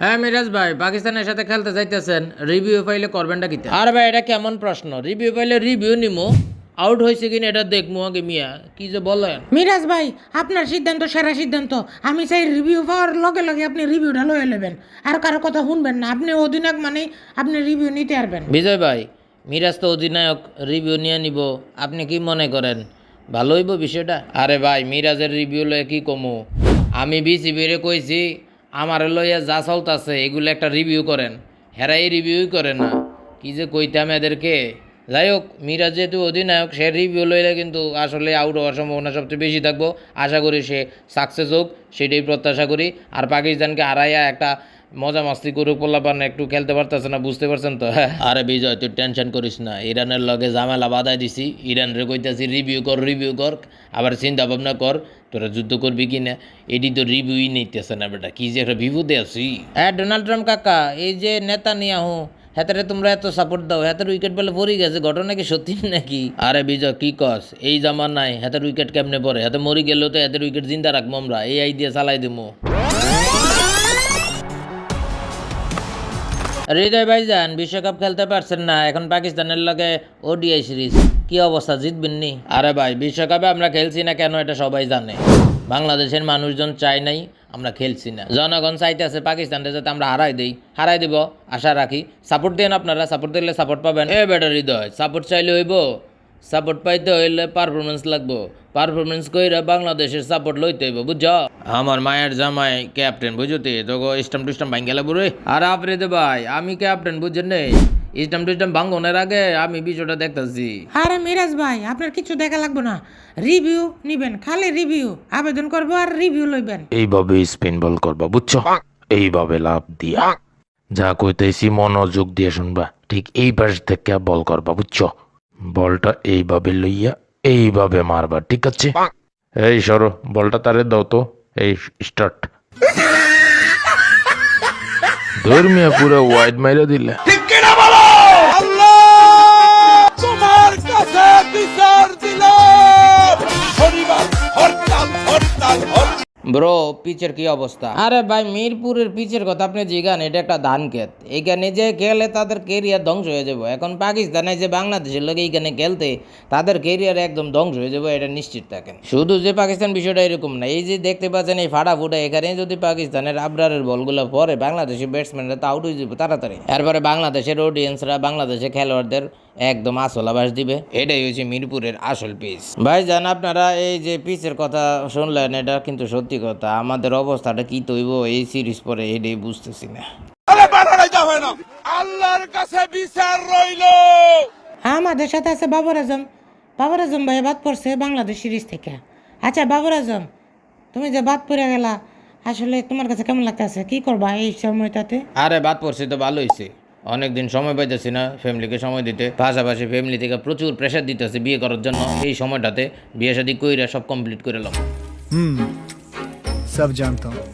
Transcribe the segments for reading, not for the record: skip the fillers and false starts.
হ্যাঁ মিরাজ ভাই, পাকিস্তানের সাথে খেলতে যাইতেছেন, রিভিউ পাইলে করবেনটা কি? আর ভাই এটা কেমন প্রশ্ন? রিভিউ পাইলে রিভিউ নিমো, আউট হয়েছে কিনা এটা দেখবো আগে। মিয়া কি যে বলেন। মিরাজ ভাই, আপনার সিদ্ধান্ত সেরা সিদ্ধান্ত। আমি চাই রিভিউ পাওয়ার লগে লগে আপনি রিভিউটা লয়ে নেবেন, আর কারো কথা শুনবেন না। আপনি অধিনায়ক মানে আপনি রিভিউ নিতে পারবেন। বিজয় ভাই, মিরাজ তো অধিনায়ক, রিভিউ নিয়ে নিব, আপনি কি মনে করেন ভালো হইব বিষয়টা? আরে ভাই, মিরাজের রিভিউ লয়ে কি কমু? আমি বিসিবিরে কইছি আমার লইয়া যা চলতেছে এগুলো একটা রিভিউ করেন, হেরা এই রিভিউই করে না। কি যে কইতাম এদেরকে। যাই হোক, মিরাজ যেহেতু অধিনায়ক, সে রিভিউ লইলে কিন্তু আসলে আউট হওয়ার সম্ভাবনা সবচেয়ে বেশি থাকবো। আশা করি সে সাকসেস হোক, সেটাই প্রত্যাশা করি। আর পাকিস্তানকে হারাইয়া একটা মজা মাস্তি করুক, পোলাপান একটু খেলতে পারতেছে না, বুঝতে পারছেন তো? আরে বিজয়, তুই টেনশন করিস না, ইরানের লগে ঝামেলা বাধাই দিছি। ইরানের কইতাছি রিভিউ কর, আবার চিন্তা ভাবনা কর তোরা যুদ্ধ করবি কি না। এটি তো রিভিউই নিতেছে না বেটা, কি যে একটা বিপদে আছি। হ্যাঁ ডোনাল্ড ট্রাম্প কাকা, এই যে নেতা নিয়াহু, হেতারে তোমরা এত সাপোর্ট দাও, হেতার উইকেট বলে পড়ে গেছে, ঘটনা কি সত্যি নাকি? আরে বিজয় কি কস, এই জামান নাই হেতার উইকেট কেমনে পড়ে? হেতে মরি গেলেও তো হেতের উইকেট জিন্দা রাখবো আমরা, এই আইডিয়া চালাই দিমু। হৃদয় ভাইজান, বিশ্বকাপ খেলতে পারছেন না, এখন পাকিস্তানের লগে ওডিআই সিরিজ, কি অবস্থা, জিতবেন নি? আরে ভাই, বিশ্বকাপে আমরা খেলছি না কেন এটা সবাই জানে। বাংলাদেশের মানুষজন চাই নাই আমরা খেলছি না, জনগণ চাইতেছে পাকিস্তানকে যাতে আমরা হারাই দিব আশা রাখি। সাপোর্ট দেন আপনারা, সাপোর্ট দিলে সাপোর্ট পাবেন। এ বেটা হৃদয়, সাপোর্ট চাইলে হইব? সাপোর্ট পাইতে হইলে পারফরমেন্স লাগবো, পারফরমেন্স কইরা বাংলাদেশের সাপোর্ট লইতে হইব, বুঝছ? আমার মায়ের জামাই ক্যাপ্টেন, বুঝতে তোকে স্টাম্প টুস্টাম্প ভাঙ্গে লাগবো রে। আর আফ্রিদি ভাই, আমি ক্যাপ্টেন, বুঝছেন নেই? স্টাম্প টুস্টাম্প ভাঙ্গনের আগে আমি বিষয়টা দেখতেছি। আরে মিরাজ ভাই, আপনার কিছু দেখা লাগবে না। রিভিউ নিবেন, খালি রিভিউ আবেদন করবো আর রিভিউ লইবেন। এইভাবে স্পিন বল করবা, বুঝছো? এইভাবে লাভ দিয়া যা কইতেছি মনোযোগ দিয়ে শুনবা। ঠিক এই পাশ থেকে বল করবা, বুঝছো? বলটা এইভাবে লইয়া এইভাবে মারবা, ঠিক আছে? এই সরো, বলটা তারে দাও তো। এই স্টার্ট। ধর্মিয়া পুরো ওয়াইড মাইরা দিলে। তোমার কাছে বিচার দিলাম। শনিবার হরতাল হরতাল হরতাল। ব্রো, পিচের কি অবস্থা? আরে ভাই, মিরপুরের পিচের কথা আপনি জিগান, এটা একটা ধান ক্ষেত, এইখানে যে খেলে তাদের কেরিয়ার ধ্বংস হয়ে যাবো। এখন পাকিস্তানে যে বাংলাদেশের লোক এইখানে খেলতে, তাদের কেরিয়ার একদম ধ্বংস হয়ে যাবো, এটা নিশ্চিত থাকেন। শুধু যে পাকিস্তান বিষয়টা এরকম না, এই যে দেখতে পাচ্ছেন এই ফাটাফুটা, এখানে যদি পাকিস্তানের আবরারের বলগুলো পরে, বাংলাদেশের ব্যাটসম্যানরা তো আউট হয়ে যাবে তাড়াতাড়ি। এরপরে বাংলাদেশের অডিয়েন্সরা বাংলাদেশের খেলোয়াড়দের একদম আসল আবাস দিবে। এটাই হচ্ছে মিরপুরের আসল পিচ। ভাইজান, আপনারা এই যে পিচের কথা শুনলেন, এটা কিন্তু সত্যি কথা। আমাদের অবস্থাটা কি তৈব এই সিরিজ পরে, এটাই বুঝতেছি না। আরে বানাই দাও না, আল্লাহর কাছে বিচার রইল। আমাদের সাথে আছে বাবর আজম। বাবর আজম ভাই বাদ পড়ছে বাংলাদেশ সিরিজ থেকে। আচ্ছা বাবর আজম, তুমি যে বাদ পড়ে গেলা, আসলে তোমার কাছে কেমন লাগতেছে? কি করবা এই সময়টাতে? আরে বাদ পড়ছি তো ভালো হয়েছে, অনেকদিন সময় পাইতেছি না ফ্যামিলিকে সময় দিতে, পাশাপাশি ফ্যামিলি থেকে প্রচুর প্রেশার দিতেছে বিয়ে করার জন্য। এই সময়টাতে বিয়ে শাদী কইরা সব কমপ্লিট করে এলাম। सब जानता हूँ।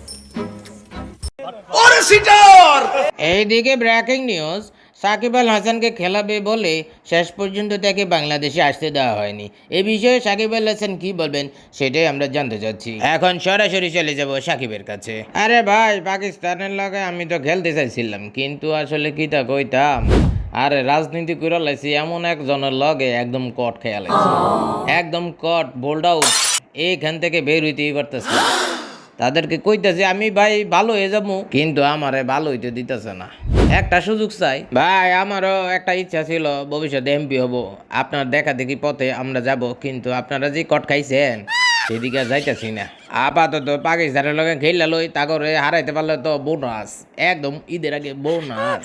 ওরে সিটার। এইদিকে ব্রেকিং নিউজ, সাকিব আল হাসানকে খেলাবে বলে শেষ পর্যন্ত তাকে বাংলাদেশে আসতে দেওয়া হয়নি। এ বিষয়ে সাকিব আল হাসান কি বলবেন সেটাই আমরা জানতে চাচ্ছি। এখন সরাসরি চলে যাব সাকিবের কাছে। আরে ভাই, পাকিস্তানের লগে আমি তো খেলতে চাইছিলাম, কিন্তু আসলে কি তা কইতাম, আরে রাজনীতি করে লাইছি এমন একজনের লগে একদম কট খেয়াল একদম কট বোল্ড আউট, এইখান থেকে বের হইতেই পারতেছে না। তাদেরকে কইতেছে আমি ভাই ভালো হয়ে যাবো, কিন্তু আমারে ভালো হইতে দিতেছে না। একটা সুযোগ চাই ভাই, আমারও একটা ইচ্ছা ছিল ভবিষ্যতে এমপি হব। আপনার দেখা দেখি পথে আমরা যাব, কিন্তু আপনারা যে কট খাইছেন সেদিকে যাইতেছি না। আপাতত পাকিস্তানের লগে খেললে লই, তা করে হারাইতে পারলে তো বোনাস, একদম ঈদের আগে বোনাস।